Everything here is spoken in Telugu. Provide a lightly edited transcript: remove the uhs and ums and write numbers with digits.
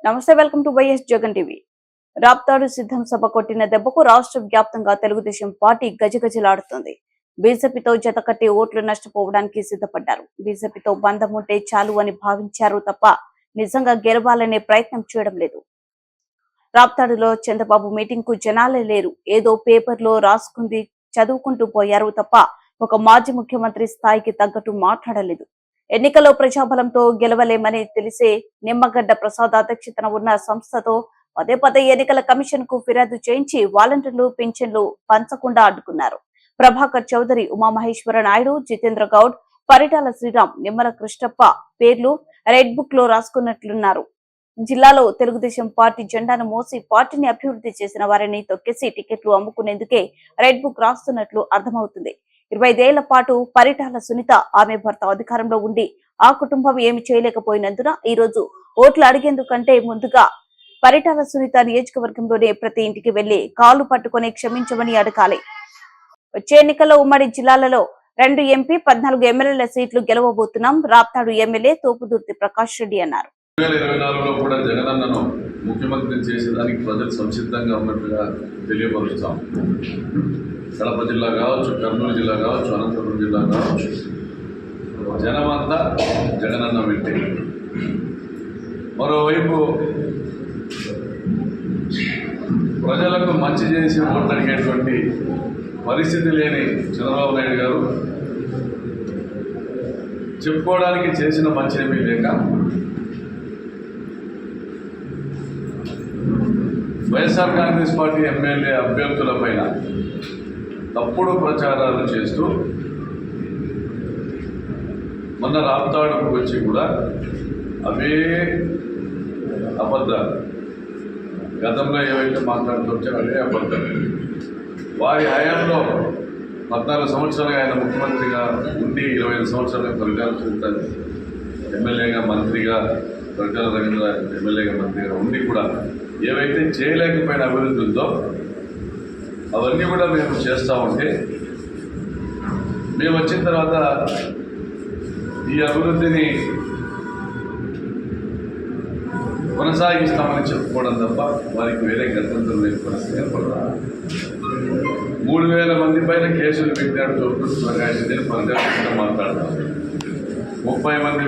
నమస్తే, welcome to YS Jagan TV. Raptadu సిద్ధం సభ కొట్టిన దెబ్బకు రాష్ట్ర వ్యాప్తంగా తెలుగుదేశం పార్టీ గజగజలాడుతుంది. బీజేపీతో జతకట్టి ఓట్లు నష్టపోవడానికి సిద్ధపడ్డారు. బీజేపీతో బంధం ఉంటే చాలు అని భావించారు తప్ప నిజంగా గెలవాలనే ప్రయత్నం చేయడం లేదు. రాప్తాడులో చంద్రబాబు మీటింగ్ కు జనాలే లేరు. ఏదో పేపర్లో రాసుకుంది చదువుకుంటూ పోయారు తప్ప ఒక మాజీ ముఖ్యమంత్రి స్థాయికి తగ్గట్టు మాట్లాడలేదు. ఎన్నికల్లో ప్రజాబలంతో గెలవలేమని తెలిసే నిమ్మగడ్డ ప్రసాద్ అధ్యక్షతన ఉన్న సంస్థతో పదే పదే ఎన్నికల కమిషన్ కు ఫిర్యాదు చేయించి వాలంటీర్లు పింఛన్లు పంచకుండా అడ్డుకున్నారు. ప్రభాకర్ చౌదరి, ఉమామహేశ్వర నాయుడు, జితేంద్ర గౌడ్, పరిటాల శ్రీరామ్, నిమ్మల కృష్ణప్ప పేర్లు రెడ్ బుక్ లో రాసుకున్నట్లున్నారు. జిల్లాలో తెలుగుదేశం పార్టీ జెండాను మోసి పార్టీని అభివృద్ధి చేసిన వారిని తొక్కేసి టికెట్లు అమ్ముకునేందుకే రెడ్ బుక్ రాస్తున్నట్లు అర్థమవుతుంది. 25 ఏళ్ల పాటు పరిటాల సునీత, ఆమె భర్త అధికారంలో ఉండి ఆ కుటుంబం ఏమి చేయలేకపోయినందున ఈ రోజు ఓట్లు అడిగేందుకంటే ముందుగా పరిటాల సునీత నియోజకవర్గంలోనే ప్రతి ఇంటికి వెళ్లి కాలు పట్టుకుని క్షమించమని అడగాలి. వచ్చే ఎన్నికల్లో ఉమ్మడి జిల్లాలలో 2 ఎంపీ, 14 ఎమ్మెల్యేల సీట్లు గెలవబోతున్నాం. రాప్తాడు ఎమ్మెల్యే తోపుదుర్తి ప్రకాష్ రెడ్డి అన్నారు. 2024లో కూడా జగనన్నను ముఖ్యమంత్రి చేసేదానికి ప్రజలు సంసిద్ధంగా ఉన్నట్లుగా తెలియపరుస్తాం. కడప జిల్లా కావచ్చు, కర్నూలు జిల్లా కావచ్చు, అనంతపురం జిల్లా కావచ్చు, జనమంతా జగనన్న వెంటే. మరోవైపు ప్రజలకు మంచి చేసి ఓట్లు అడిగేటువంటి పరిస్థితి లేని చంద్రబాబు నాయుడు గారు చెప్పుకోవడానికి చేసిన మంచి ఏమీ లేక వైఎస్ఆర్ కాంగ్రెస్ పార్టీ ఎమ్మెల్యే అభ్యర్థుల పైన తప్పుడు ప్రచారాలు చేస్తూ మొన్న రాప్తాడుకు వచ్చి కూడా అవే అబద్ధాలు, గతంలో ఏవైతే మాట్లాడుతూ అవే అబద్ధాలు. వారి హయాంలో 14 సంవత్సరాలుగా ఆయన ముఖ్యమంత్రిగా ఉండి 25 సంవత్సరాలుగా పరిపాలన ఎమ్మెల్యేగా, మంత్రిగా, పరిటాల రవీంద్ర ఎమ్మెల్యేగా, మంత్రిగా ఉండి కూడా ఏవైతే చేయలేకపోయిన అభివృద్ధి ఉందో అవన్నీ కూడా మేము చేస్తూ ఉంటే, మేము వచ్చిన తర్వాత ఈ అభివృద్ధిని కొనసాగిస్తామని చెప్పుకోవడం తప్ప వారికి వేరే గతంతులు లేని పరిస్థితి ఏర్పడతారు. 3000 మంది పైన కేసులు పెట్టినట్టు పరిగణించి మాట్లాడతాం. 30 మంది